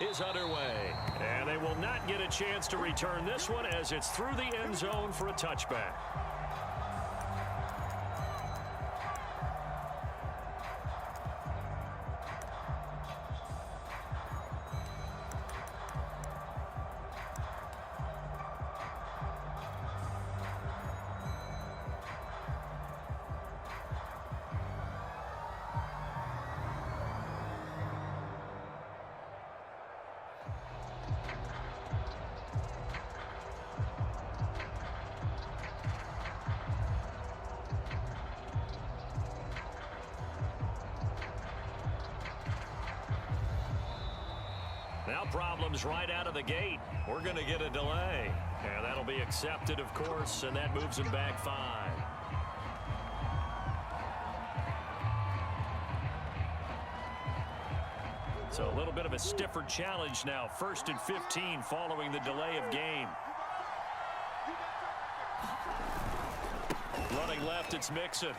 is underway. And they will not get a chance to return this one as it's through the end zone for a touchback. Now problems right out of the gate. We're going to get a delay. And that'll be accepted, of course, and that moves him back 5. So a little bit of a stiffer challenge now. 1st and 15 following the delay of game. Running left, it's Mixon.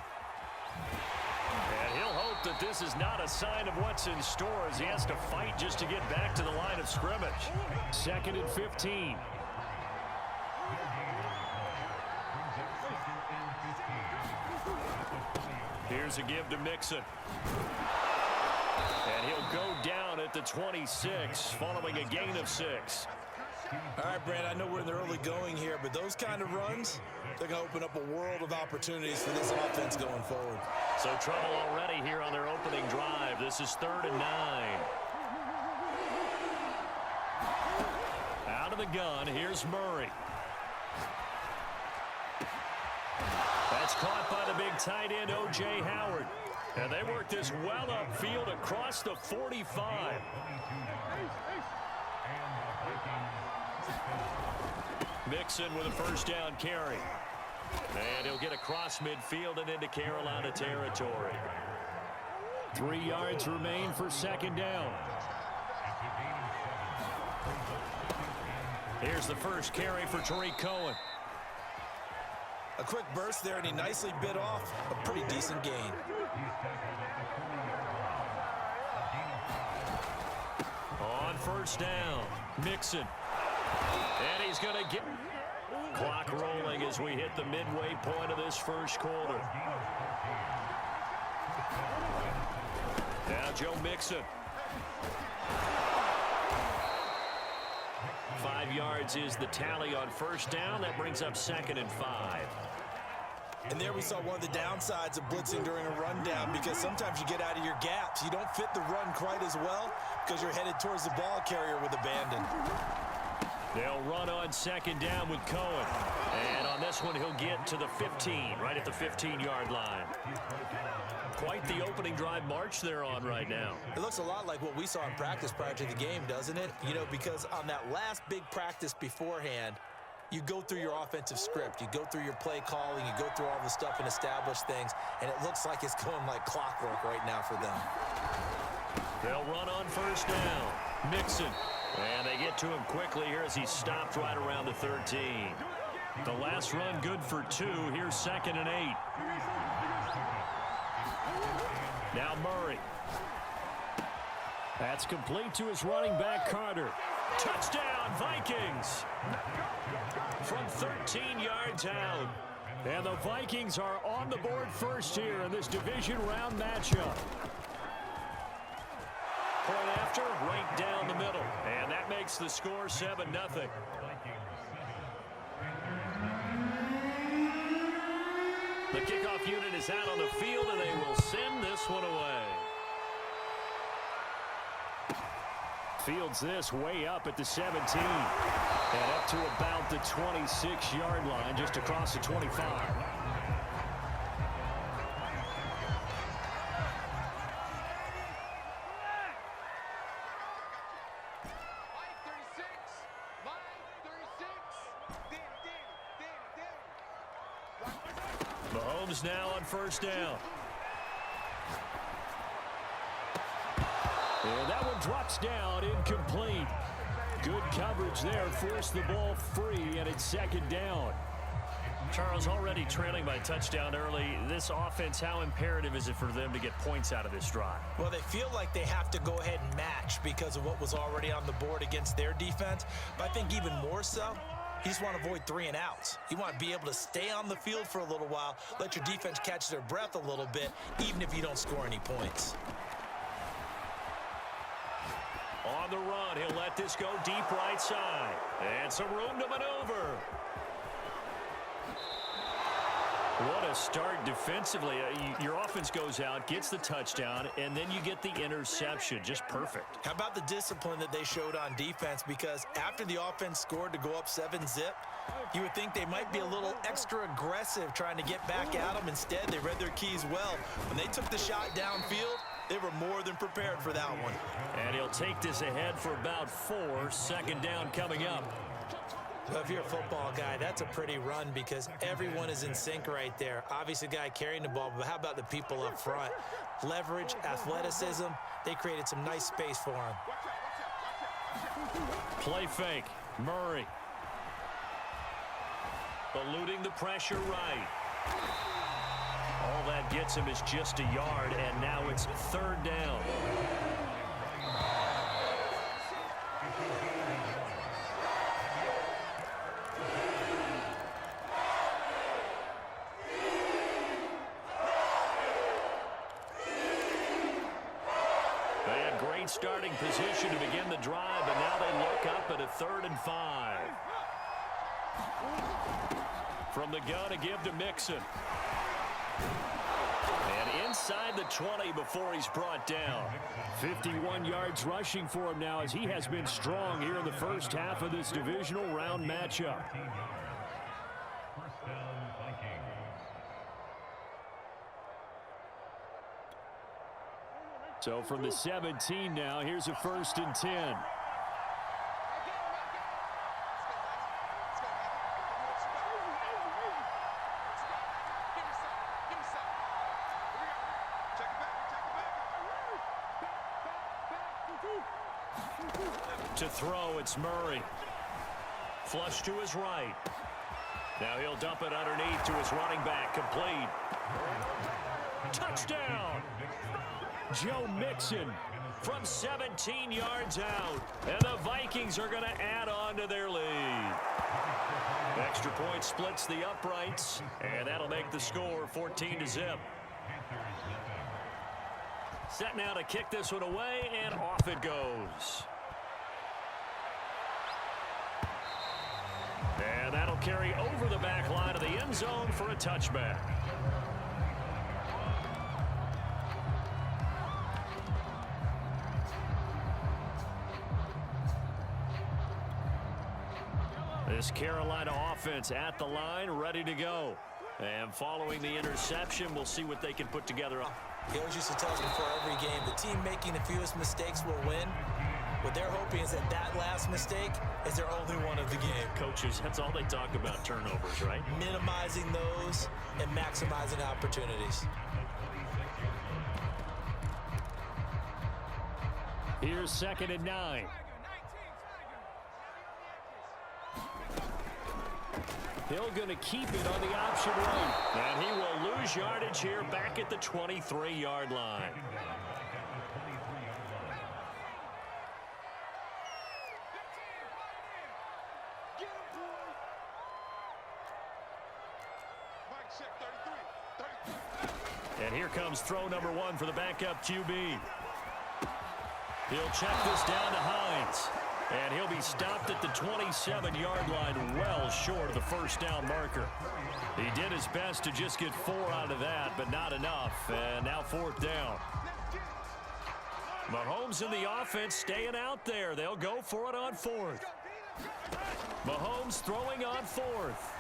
And he'll hope that this is not a sign of what's in store as he has to fight just to get back to the line of scrimmage. 2nd and 15. Here's a give to Mixon. And he'll go down at the 26 following a gain of 6. All right, Brad, I know we're in the early going here, but those kind of runs, they're going to open up a world of opportunities for this offense going forward. So trouble already here on their opening drive. This is 3rd and 9. Out of the gun, here's Murray. That's caught by the big tight end, O.J. Howard. And they work this well upfield across the 45. Mixon with a first down carry. And he'll get across midfield and into Carolina territory. 3 yards remain for 2nd down. Here's the first carry for Tariq Cohen. A quick burst there, and he nicely bit off a pretty decent gain. On 1st down, Mixon. And he's going to get... Clock rolling as we hit the midway point of this 1st quarter. Now Joe Mixon. 5 yards is the tally on 1st down. That brings up 2nd and 5. And there we saw one of the downsides of blitzing during a rundown, because sometimes you get out of your gaps. You don't fit the run quite as well because you're headed towards the ball carrier with abandon. They'll run on 2nd down with Cohen. And on this one, he'll get to the 15, right at the 15-yard line. Quite the opening drive march they're on right now. It looks a lot like what we saw in practice prior to the game, doesn't it? You know, because on that last big practice beforehand, you go through your offensive script. You go through your play calling. You go through all the stuff and establish things. And it looks like it's going like clockwork right now for them. They'll run on 1st down. Mixon. And they get to him quickly here as he stopped right around the 13. The last run good for 2. Here's 2nd and 8. Now Murray. That's complete to his running back, Carter. Touchdown, Vikings! From 13 yards out. And the Vikings are on the board first here in this division round matchup. Point after, right down the middle. And that makes the score 7-0. The kickoff unit is out on the field, and they will send this one away. Fields this way up at the 17. And up to about the 26-yard line, just across the 25. Mahomes now on 1st down. And that one drops down, incomplete. Good coverage there, forced the ball free, and it's 2nd down. Charles, already trailing by touchdown early. This offense, how imperative is it for them to get points out of this drive? Well, they feel like they have to go ahead and match because of what was already on the board against their defense. But I think even more so, you just want to avoid 3 and outs. You want to be able to stay on the field for a little while, let your defense catch their breath a little bit, even if you don't score any points. On the run, he'll let this go deep right side. And some room to maneuver. What a start defensively. Your offense goes out, gets the touchdown, and then you get the interception. Just perfect. How about the discipline that they showed on defense? Because after the offense scored to go up 7-zip, you would think they might be a little extra aggressive trying to get back at them. Instead, they read their keys well. When they took the shot downfield, they were more than prepared for that one. And he'll take this ahead for about 4. Second down coming up. So if you're a football guy, that's a pretty run because everyone is in sync right there. Obviously, the guy carrying the ball, but how about the people up front? Leverage, athleticism, they created some nice space for him. Play fake, Murray. Eluding the pressure right. All that gets him is just a yard, and now it's 3rd down. Starting position to begin the drive, and now they look up at a 3rd and 5. From the gun, a give to Mixon. And inside the 20 before he's brought down. 51 yards rushing for him now as he has been strong here in the first half of this divisional round matchup. So from the 17 now, here's a 1st and 10. To throw, it's Murray. Flush to his right. Now he'll dump it underneath to his running back, complete. Touchdown! Joe Mixon from 17 yards out. And the Vikings are going to add on to their lead. Extra point splits the uprights, and that'll make the score 14-0. Set now to kick this one away, and off it goes. And that'll carry over the back line of the end zone for a touchback. This Carolina offense at the line, ready to go. And following the interception, we'll see what they can put together. He always used to tell us before every game, the team making the fewest mistakes will win. What they're hoping is that that last mistake is their only one of the game. Coaches, that's all they talk about, turnovers, right? Minimizing those and maximizing opportunities. Here's 2nd and 9. Hill going to keep it on the option right. And he will lose yardage here back at the 23-yard line. And here comes throw number 1 for the backup QB. He'll check this down to Hines. And he'll be stopped at the 27-yard line, well short of the first down marker. He did his best to just get 4 out of that, but not enough. And now 4th down. Mahomes and the offense staying out there. They'll go for it on 4th. Mahomes throwing on 4th.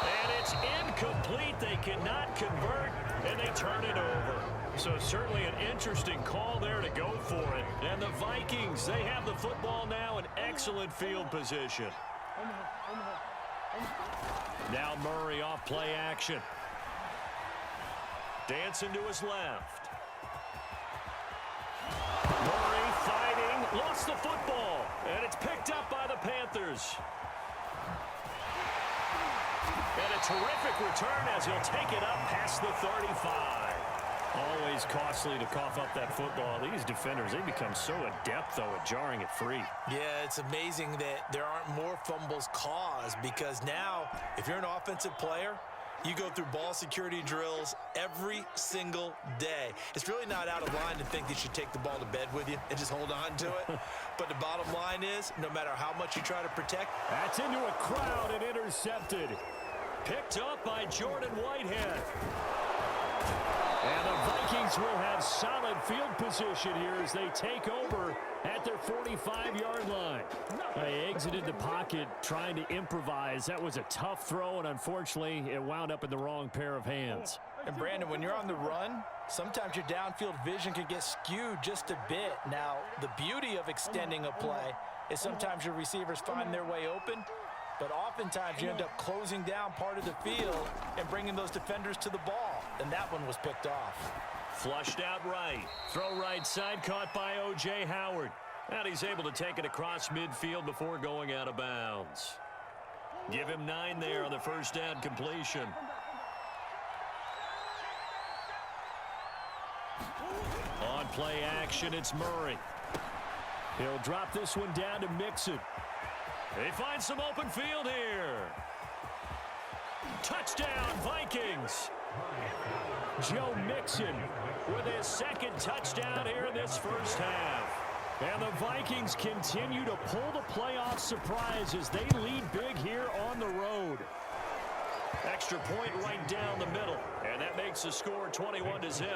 And it's incomplete. They cannot convert, and they turn it over. So certainly an interesting call there to go for it. And the Vikings, they have the football now in excellent field position. Now Murray off play action. Dancing to his left. Murray fighting, lost the football, and it's picked up by the Panthers. And a terrific return as he'll take it up past the 35. Always costly to cough up that football. These defenders, they become so adept, though, at jarring it free. Yeah, it's amazing that there aren't more fumbles caused, because now, if you're an offensive player, you go through ball security drills every single day. It's really not out of line to think that you should take the ball to bed with you and just hold on to it. But the bottom line is, no matter how much you try to protect. That's into a crowd and intercepted. Picked up by Jordan Whitehead. And the Vikings will have solid field position here as they take over at their 45-yard line. They exited the pocket trying to improvise. That was a tough throw, and unfortunately, it wound up in the wrong pair of hands. And, Brandon, when you're on the run, sometimes your downfield vision can get skewed just a bit. Now, the beauty of extending a play is sometimes your receivers find their way open, but oftentimes you end up closing down part of the field and bringing those defenders to the ball, and that one was picked off. Flushed out right. Throw right side, caught by O.J. Howard. And he's able to take it across midfield before going out of bounds. Give him 9 there on the first down completion. On play action, it's Murray. He'll drop this one down to Mixon. They find some open field here. Touchdown, Vikings. Joe Mixon with his second touchdown here in this first half. And the Vikings continue to pull the playoff surprise as they lead big here on the road. Extra point right down the middle, and that makes the score 21-0.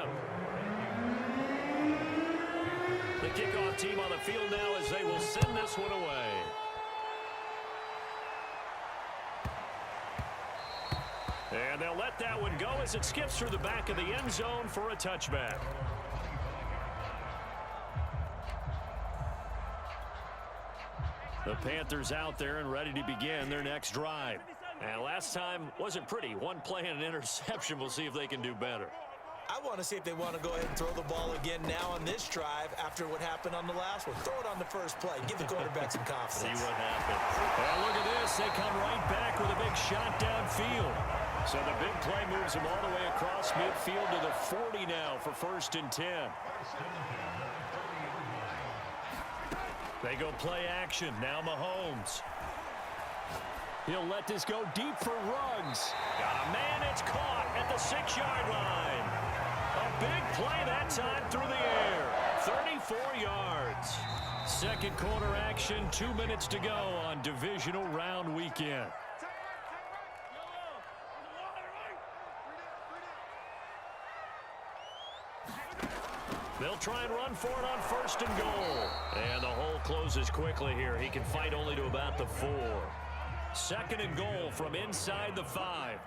The kickoff team on the field now as they will send this one away. And they'll let that one go as it skips through the back of the end zone for a touchback. The Panthers out there and ready to begin their next drive. And last time wasn't pretty. One play and an interception. We'll see if they can do better. I want to see if they want to go ahead and throw the ball again now on this drive after what happened on the last one. Throw it on the first play. Give the quarterback some confidence. See what happens. And look at this. They come right back with a big shot downfield. So the big play moves them all the way across midfield to the 40 now for 1st and 10. They go play action. Now Mahomes. He'll let this go deep for Ruggs. Got a man. It's caught at the 6-yard line. A big play that time through the air. 34 yards. Second quarter action. 2 minutes to go on divisional round weekend. They'll try and run for it on 1st and goal. And the hole closes quickly here. He can fight only to about the 4. 2nd and goal from inside the 5.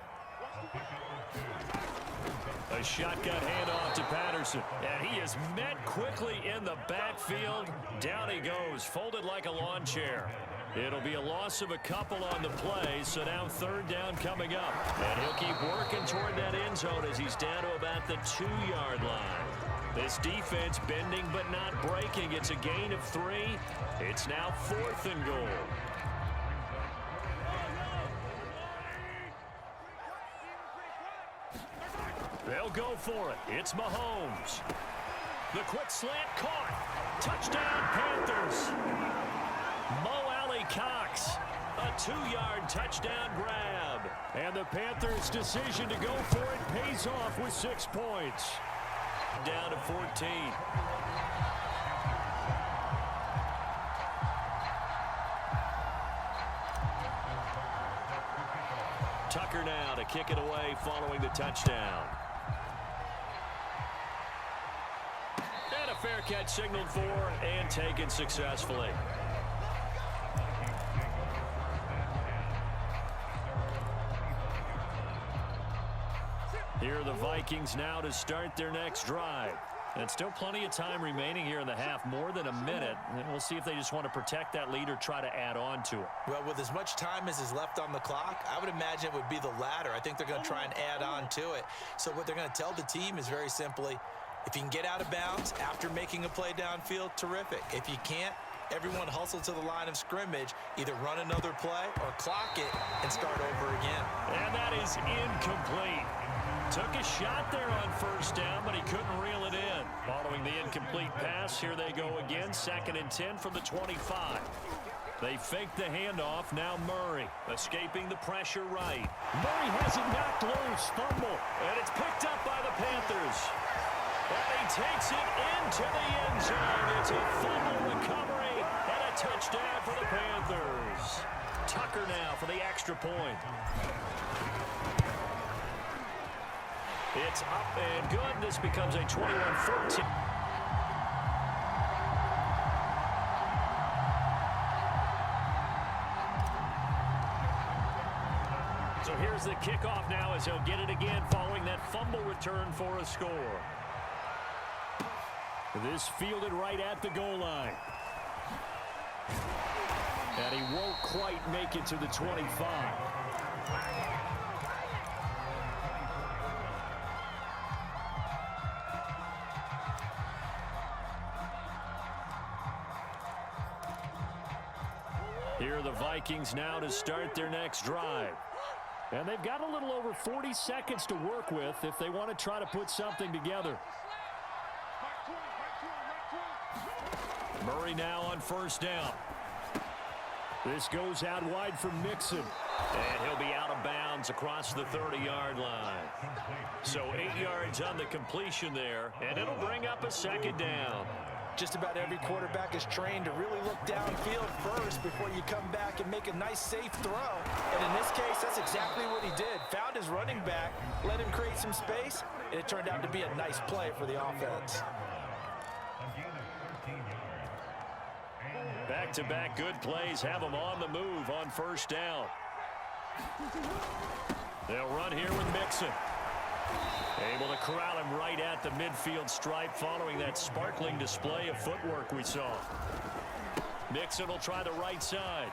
A shotgun handoff to Patterson. And he is met quickly in the backfield. Down he goes, folded like a lawn chair. It'll be a loss of a couple on the play, so now 3rd down coming up. And he'll keep working toward that end zone as he's down to about the 2-yard line. This defense bending but not breaking. It's a gain of 3. It's now 4th and goal. They'll go for it. It's Mahomes. The quick slant caught. Touchdown, Panthers. Mo Alley Cox. A 2-yard touchdown grab. And the Panthers' decision to go for it pays off with 6 points. Down to 14. Tucker now to kick it away following the touchdown. And a fair catch signaled for and taken successfully. Here are the Vikings now to start their next drive. And still plenty of time remaining here in the half, more than a minute. And we'll see if they just want to protect that lead or try to add on to it. Well, with as much time as is left on the clock, I would imagine it would be the latter. I think they're going to try and add on to it. So what they're going to tell the team is very simply, if you can get out of bounds after making a play downfield, terrific. If you can't, Everyone hustle to the line of scrimmage, either run another play or clock it and start over again. And that is incomplete. Took a shot there on first down, but he couldn't reel it in. Following the incomplete pass, here they go again. 2nd and 10 from the 25. They fake the handoff. Now Murray escaping the pressure right. Murray has it knocked loose. Fumble. And it's picked up by the Panthers. And he takes it into the end zone. It's a fumble recovery and a touchdown for the Panthers. Tucker now for the extra point. It's up and good. This becomes a 21-14. So here's the kickoff now as he'll get it again following that fumble return for a score. This fielded right at the goal line. And he won't quite make it to the 25. Here are the Vikings now to start their next drive. And they've got a little over 40 seconds to work with if they want to try to put something together. Murray now on first down. This goes out wide for Mixon. And he'll be out of bounds across the 30-yard line. So 8 yards on the completion there, and it'll bring up a 2nd down. Just about every quarterback is trained to really look downfield first before you come back and make a nice, safe throw. And in this case, that's exactly what he did. Found his running back, let him create some space, and it turned out to be a nice play for the offense. Back-to-back good plays have them on the move on first down. They'll run here with Mixon. Able to corral him right at the midfield stripe following that sparkling display of footwork we saw. Mixon will try the right side.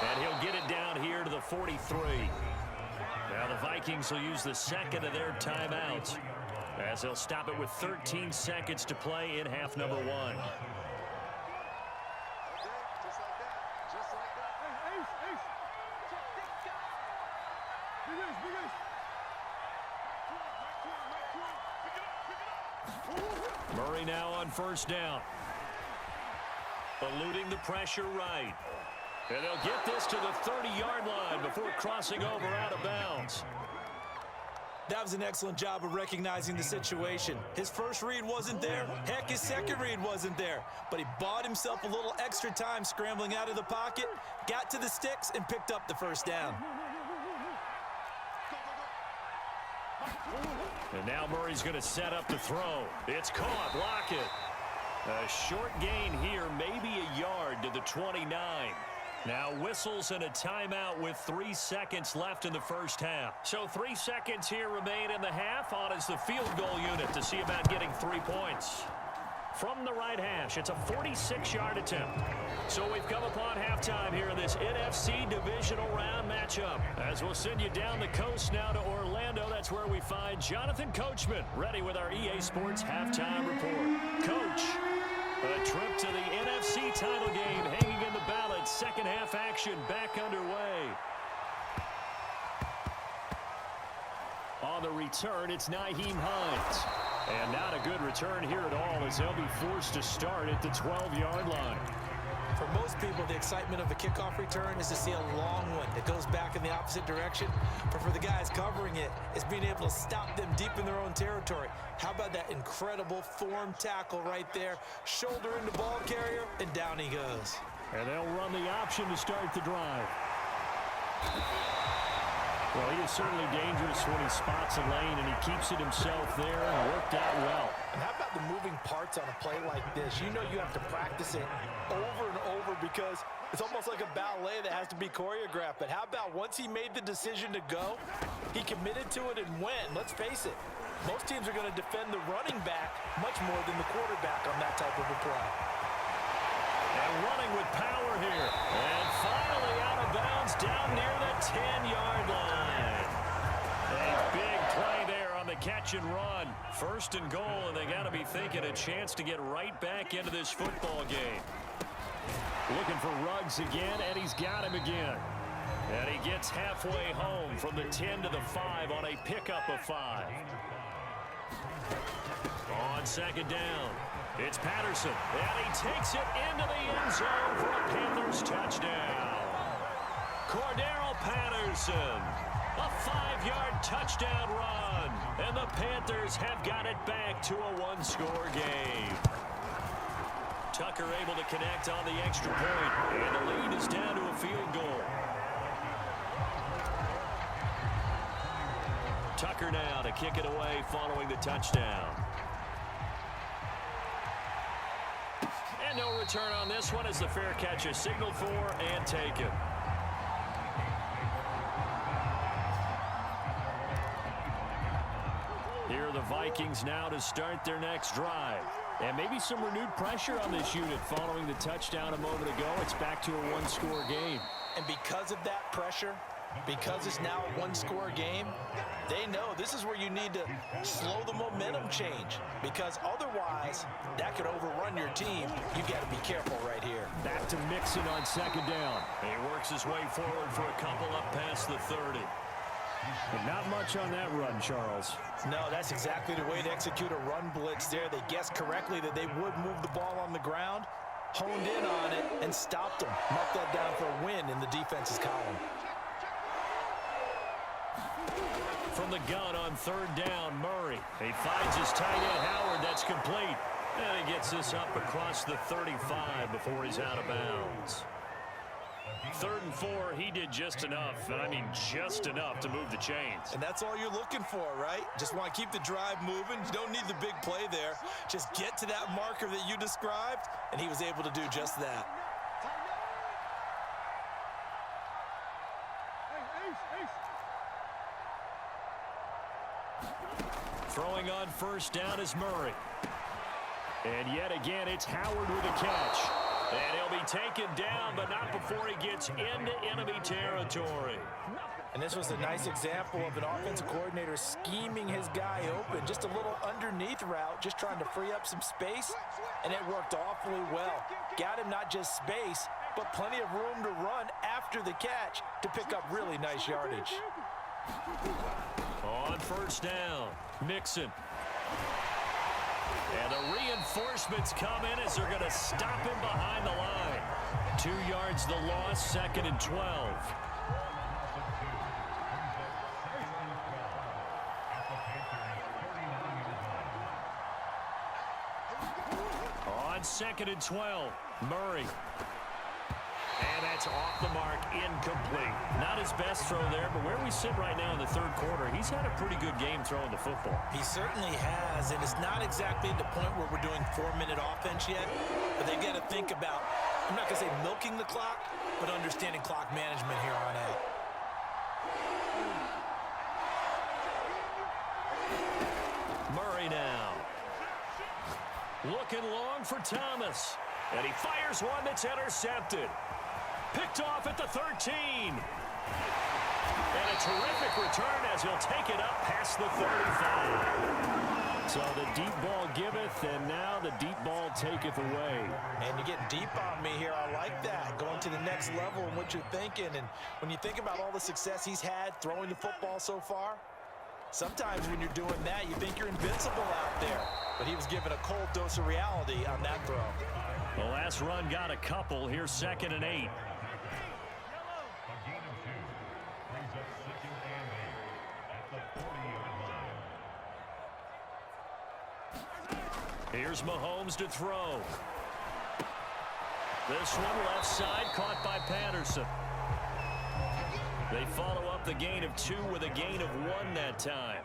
And he'll get it down here to the 43. Now the Vikings will use the 2nd of their timeouts as they'll stop it with 13 seconds to play in half number 1. Murray now on first down. Eluding the pressure right. And they'll get this to the 30-yard line before crossing over out of bounds. That was an excellent job of recognizing the situation. His first read wasn't there. Heck, his second read wasn't there. But he bought himself a little extra time scrambling out of the pocket, got to the sticks, and picked up the first down. And now Murray's going to set up the throw. It's caught. Lock it. A short gain here, maybe a yard to the 29. Now whistles and a timeout with 3 seconds left in the first half. So 3 seconds here remain in the half. On is the field goal unit to see about getting 3 points. From the right hash, it's a 46-yard attempt. So we've come upon halftime here in this NFC divisional round matchup. As we'll send you down the coast now to Orlando, that's where we find Jonathan Coachman, ready with our EA Sports halftime report. Coach, a trip to the NFC title game hanging in the balance. Second half action back underway. On the return, it's Nyheim Hines. And not a good return here at all as they'll be forced to start at the 12-yard line. For most people, the excitement of a kickoff return is to see a long one that goes back in the opposite direction. But for the guys covering it, it's being able to stop them deep in their own territory. How about that incredible form tackle right there? Shoulder into ball carrier, and down he goes. And they'll run the option to start the drive. Well, he is certainly dangerous when he spots a lane, and he keeps it himself there and worked out well. And how about the moving parts on a play like this? You know you have to practice it over and over because it's almost like a ballet that has to be choreographed. But how about once he made the decision to go, he committed to it and went. Let's face it, most teams are going to defend the running back much more than the quarterback on that type of a play. And running with power here. And finally out of bounds down near the 10-yard line. A big play there on the catch and run. First and goal, and they got to be thinking a chance to get right back into this football game. Looking for Ruggs again, and he's got him again. And he gets halfway home from the 10 to the 5 on a pickup of 5. On second down, it's Patterson, and he takes it into the end zone for a Panthers touchdown. Cordero Patterson, a 5-yard touchdown run, and the Panthers have got it back to a one-score game. Tucker able to connect on the extra point, and the lead is down to a field goal. Tucker now to kick it away following the touchdown. And no return on this one as the fair catch is signaled for and taken. Here are the Vikings now to start their next drive. And maybe some renewed pressure on this unit following the touchdown a moment ago. It's back to a one-score game. And because of that pressure, because it's now a one-score game, they know this is where you need to slow the momentum change, because otherwise that could overrun your team. You got to be careful right here. Back to Mixon on second down. He works his way forward for a couple up past the 30. But not much on that run, Charles. No, that's exactly the way to execute a run blitz there. They guessed correctly that they would move the ball on the ground, honed in on it, and stopped them. Mark that down for a win in the defense's column. From the gun on third down, Murray. He finds his tight end, Howard. That's complete. And he gets this up across the 35 before he's out of bounds. 3rd and 4, he did just enough, and I mean just enough to move the chains. And that's all you're looking for, right? Just want to keep the drive moving. You don't need the big play there. Just get to that marker that you described, and he was able to do just that. Throwing on first down is Murray. And yet again, it's Howard with a catch. And he'll be taken down, but not before he gets into enemy territory. And this was a nice example of an offensive coordinator scheming his guy open. Just a little underneath route, just trying to free up some space, and it worked awfully well. Got him not just space, but plenty of room to run after the catch to pick up really nice yardage. On first down, Mixon. And the reinforcements come in as they're going to stop him behind the line. 2 yards the loss, 2nd and 12. On 2nd and 12, Murray. And that's off the mark, incomplete. Not his best throw there, but where we sit right now in the 3rd quarter, he's had a pretty good game throwing the football. He certainly has, and it's not exactly at the point where we're doing 4-minute offense yet, but they've got to think about, I'm not going to say milking the clock, but understanding clock management here on out. Murray now. Looking long for Thomas. And he fires one that's intercepted. Picked off at the 13. And a terrific return as he'll take it up past the 35. So the deep ball giveth, and now the deep ball taketh away. And you get deep on me here. I like that. Going to the next level in what you're thinking. And when you think about all the success he's had throwing the football so far, sometimes when you're doing that, you think you're invincible out there. But he was given a cold dose of reality on that throw. The last run got a couple. Here's 2nd and 8. Here's Mahomes to throw. This one left side caught by Patterson. They follow up the gain of 2 with a gain of 1 that time.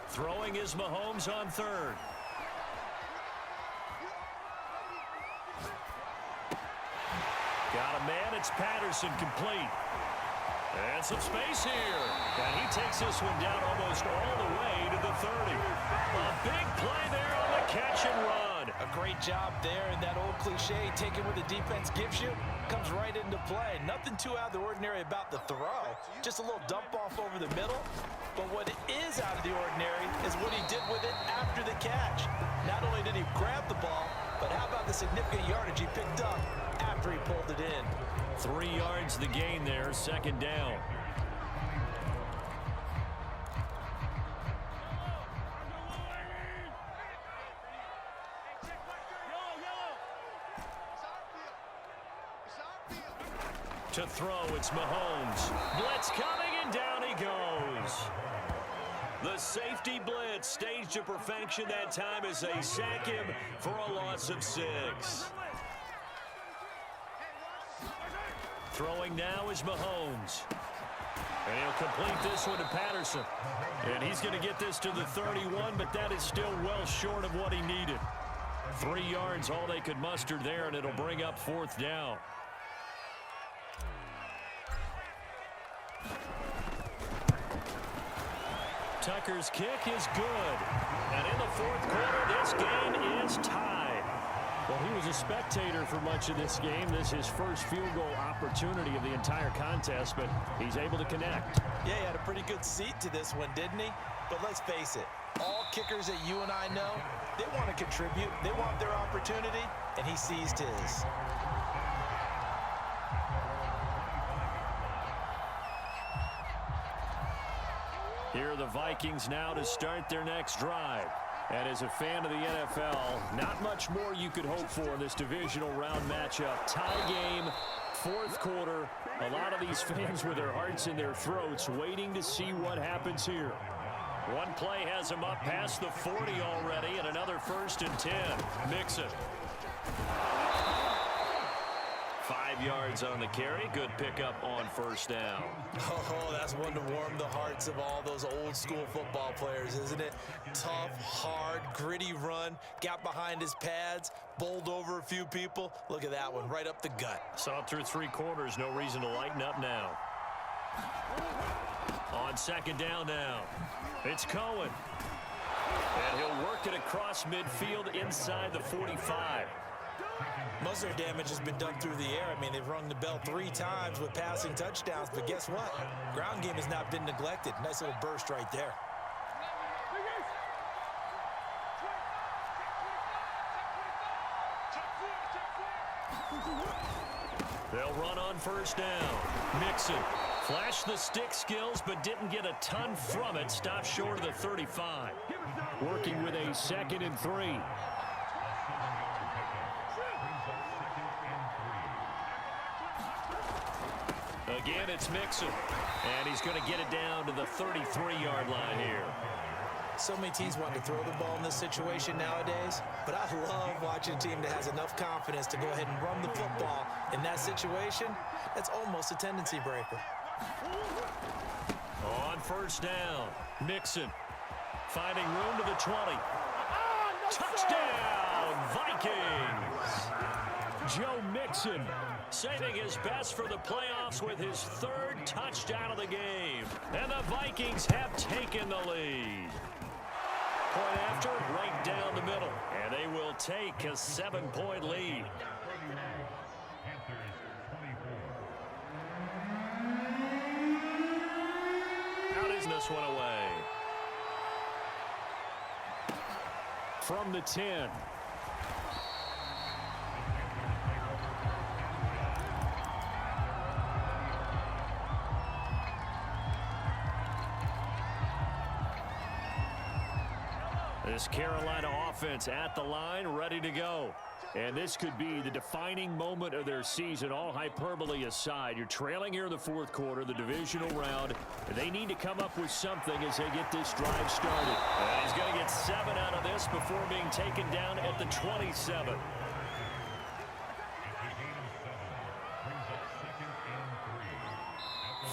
Throwing is Mahomes on 3rd. Got a man, it's Patterson, complete. And some space here. And he takes this one down almost all the way to the 30. A big play there on the catch and run. good. A great job there, and that old cliche, taking what the defense gives you, comes right into play. Nothing too out of the ordinary about the throw. Just a little dump off over the middle. But what is out of the ordinary is what he did with it after the catch. Not only did he grab the ball, but how about the significant yardage he picked up after he pulled it in? 3 yards the gain there, second down. To throw, it's Mahomes. Blitz coming, and down he goes. The safety blitz staged to perfection that time as they sack him for a loss of 6. Throwing now is Mahomes. And he'll complete this one to Patterson. And he's going to get this to the 31, but that is still well short of what he needed. 3 yards, all they could muster there, and it'll bring up 4th down. Tucker's kick is good. And in the 4th quarter, this game is tied. Well, he was a spectator for much of this game. This is his first field goal opportunity of the entire contest, but he's able to connect. Yeah, he had a pretty good seat to this one, didn't he? But let's face it, all kickers that you and I know, they want to contribute. They want their opportunity, and he seized his. Here are the Vikings now to start their next drive. And as a fan of the NFL, not much more you could hope for in this divisional round matchup. Tie game, 4th quarter. A lot of these fans with their hearts in their throats waiting to see what happens here. One play has him up past the 40 already, and another 1st and 10. Mixon. 5 yards on the carry. Good pickup on 1st down. Oh, that's one to warm the hearts of all those old school football players, isn't it? Tough, hard, gritty run. Got behind his pads, bowled over a few people. Look at that one, right up the gut. Saw through 3 quarters. No reason to lighten up now. On 2nd down now. It's Cohen. And he'll work it across midfield inside the 45. Most of their damage has been done through the air. I mean, they've rung the bell 3 times with passing touchdowns, but guess what? Ground game has not been neglected. Nice little burst right there. They'll run on 1st down. Mixon flashed the stick skills, but didn't get a ton from it. Stopped short of the 35. Working with a 2nd and 3. Again, it's Mixon. And he's going to get it down to the 33-yard line here. So many teams want to throw the ball in this situation nowadays, but I love watching a team that has enough confidence to go ahead and run the football. In that situation, that's almost a tendency breaker. On 1st down, Mixon finding room to the 20. Touchdown, Vikings! Joe Mixon saving his best for the playoffs with his 3rd touchdown of the game. And the Vikings have taken the lead. Point after, right down the middle. And they will take a 7-point lead. Out is this one away. From the 10. This Carolina offense at the line, ready to go. And this could be the defining moment of their season, all hyperbole aside. You're trailing here in the 4th quarter, the divisional round. They need to come up with something as they get this drive started. And he's going to get 7 out of this before being taken down at the 27.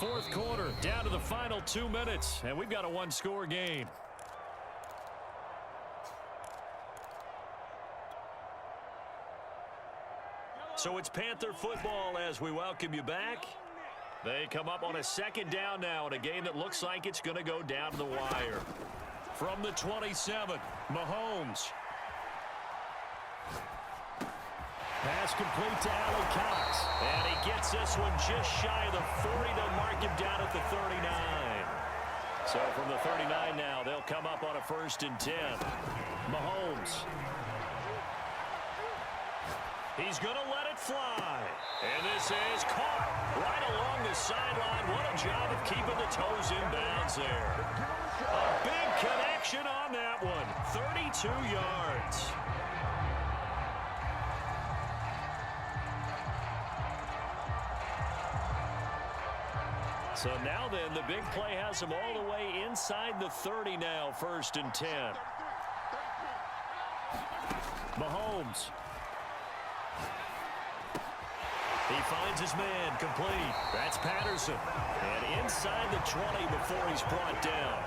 Fourth quarter, down to the final 2 minutes, and we've got a 1-score game. So it's Panther football as we welcome you back. They come up on a 2nd down now in a game that looks like it's going to go down to the wire. From the 27, Mahomes. Pass complete to Allen Cox. And he gets this one just shy of the 40. They'll mark him down at the 39. So from the 39 now, they'll come up on a 1st and 10. Mahomes. He's going to let it fly. And this is caught right along the sideline. What a job of keeping the toes in bounds there. A big connection on that one. 32 yards. So now then, the big play has him all the way inside the 30 now, 1st and 10. Mahomes. He finds his man, complete. That's Patterson. And inside the 20 before he's brought down.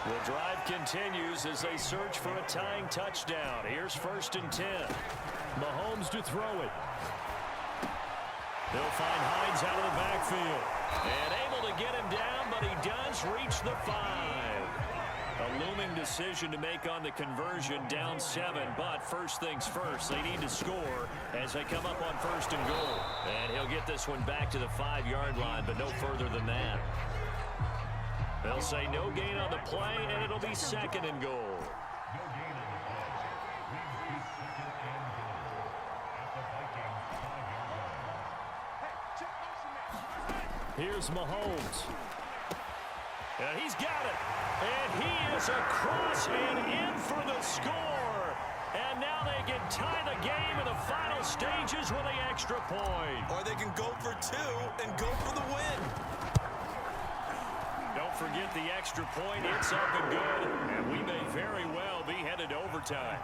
The drive continues as they search for a tying touchdown. Here's 1st and 10. Mahomes to throw it. They'll find Hines out of the backfield. And able to get him down, but he does reach the 5. A looming decision to make on the conversion, down 7. But first things first, they need to score as they come up on 1st and goal. And he'll get this one back to the 5-yard line, but no further than that. They'll say no gain on the play, and it'll be 2nd and goal. Here's Mahomes. And he's got it. And he is across and in for the score. And now they can tie the game in the final stages with the extra point. Or they can go for 2 and go for the win. Don't forget the extra point. It's up and good. And we may very well be headed to overtime.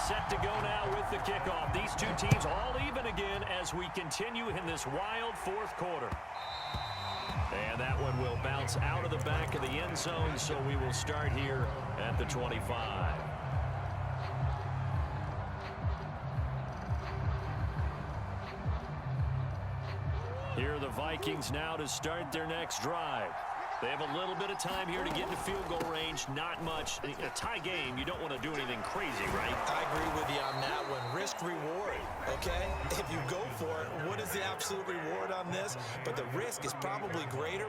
Set to go now with the kickoff. These two teams all even again as we continue in this wild 4th quarter. And that one will bounce out of the back of the end zone, so we will start here at the 25. Here are the Vikings now to start their next drive. They have a little bit of time here to get into field goal range. Not much. A tie game, you don't want to do anything crazy, right? I agree with you on that one. Risk reward, okay? If you go for it, what is the absolute reward on this? But the risk is probably greater.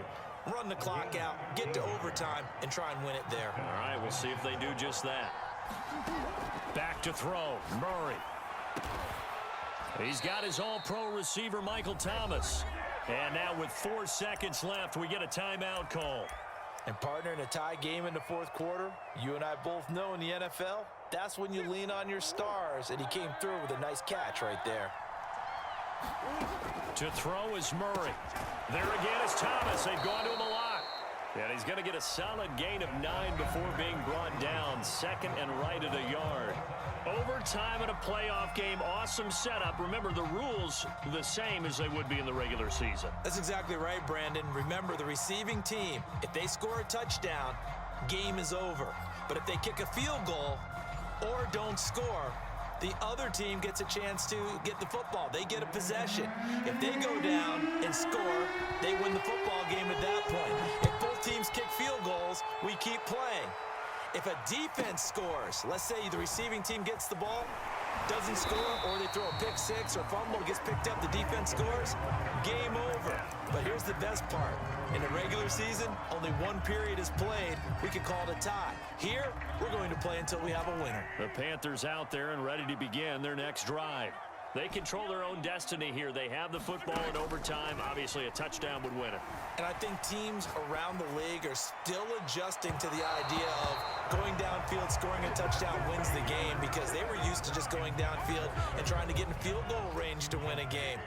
Run the clock out, get to overtime, and try and win it there. All right, we'll see if they do just that. Back to throw, Murray. He's got his all-pro receiver, Michael Thomas. And now with 4 seconds left, we get a timeout call. And partner, in a tie game in the 4th quarter, you and I both know in the NFL, that's when you lean on your stars. And he came through with a nice catch right there. To throw is Murray. There again is Thomas. They've gone to him a lot. And he's going to get a solid gain of 9 before being brought down. 2nd and right at a yard. Overtime in a playoff game. Awesome setup. Remember, the rules the same as they would be in the regular season. That's exactly right, Brandon. Remember, the receiving team, if they score a touchdown, game is over. But if they kick a field goal or don't score, the other team gets a chance to get the football. They get a possession. If they go down and score, they win the football game at that point. If both teams kick field goals, we keep playing. If a defense scores, let's say the receiving team gets the ball, doesn't score, or they throw a pick 6 or fumble, gets picked up, the defense scores, game over. But here's the best part. In the regular season, only 1 period is played. We can call it a tie. Here, we're going to play until we have a winner. The Panthers out there and ready to begin their next drive. They control their own destiny here. They have the football in overtime. Obviously, a touchdown would win it. And I think teams around the league are still adjusting to the idea of going downfield, scoring a touchdown wins the game, because they were used to just going downfield and trying to get in field goal range to win a game.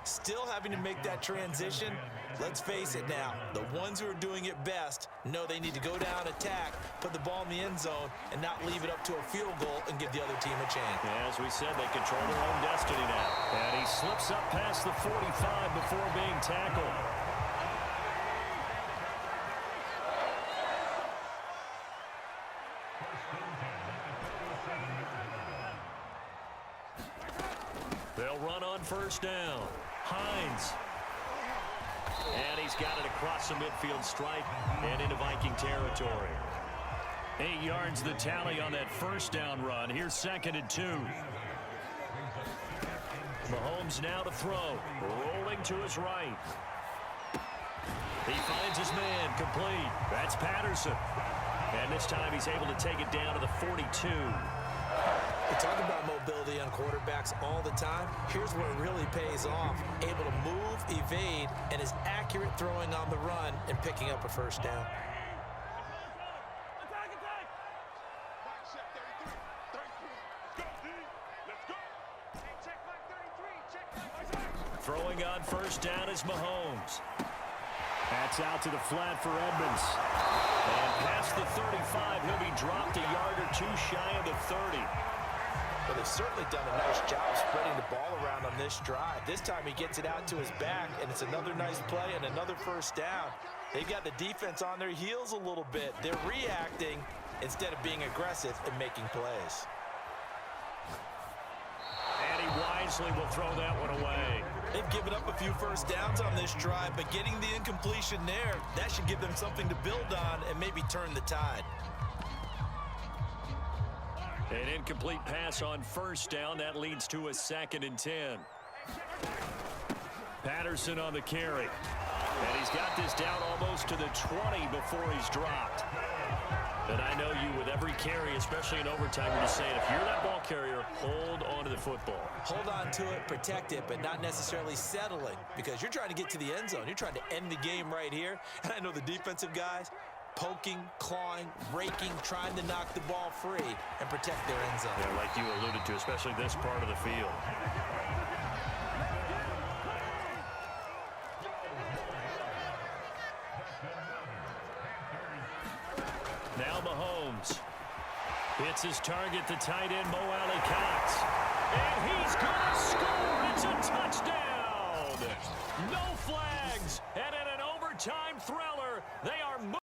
Still having to make that transition. Let's face it now, the ones who are doing it best know they need to go down, attack, put the ball in the end zone, and not leave it up to a field goal and give the other team a chance. Yeah, as we said, they control their own destiny now. And he slips up past the 45 before being tackled. They'll run on 1st down. Hines. And he's got it across the midfield stripe and into Viking territory. 8 yards the tally on that first down run. Here's 2nd and 2. Mahomes now to throw. Rolling to his right. He finds his man complete. That's Patterson. And this time he's able to take it down to the 42. We talk about mobility on quarterbacks all the time. Here's where it really pays off. Able to move, evade, and is accurate throwing on the run and picking up a first down. Throwing on first down is Mahomes. That's out to the flat for Edmonds. And past the 35, he'll be dropped a yard or two shy of the 30. Well, they've certainly done a nice job spreading the ball around on this drive. This time he gets it out to his back, and it's another nice play and another first down. They've got the defense on their heels a little bit. They're reacting instead of being aggressive and making plays. And he wisely will throw that one away. They've given up a few first downs on this drive, but getting the incompletion there, that should give them something to build on and maybe turn the tide. An incomplete pass on first down. That leads to a 2nd and 10. Patterson on the carry. And he's got this down almost to the 20 before he's dropped. And I know you, with every carry, especially in overtime, you're just saying, if you're that ball carrier, hold on to the football. Hold on to it, protect it, but not necessarily settling, because you're trying to get to the end zone. You're trying to end the game right here. And I know the defensive guys, poking, clawing, raking, trying to knock the ball free and protect their end zone. Yeah, like you alluded to, especially this part of the field. Now Mahomes hits his target, the tight end, Mo Alley-Cox. And he's going to score. It's a touchdown. No flags. And in an overtime thriller, they are moving.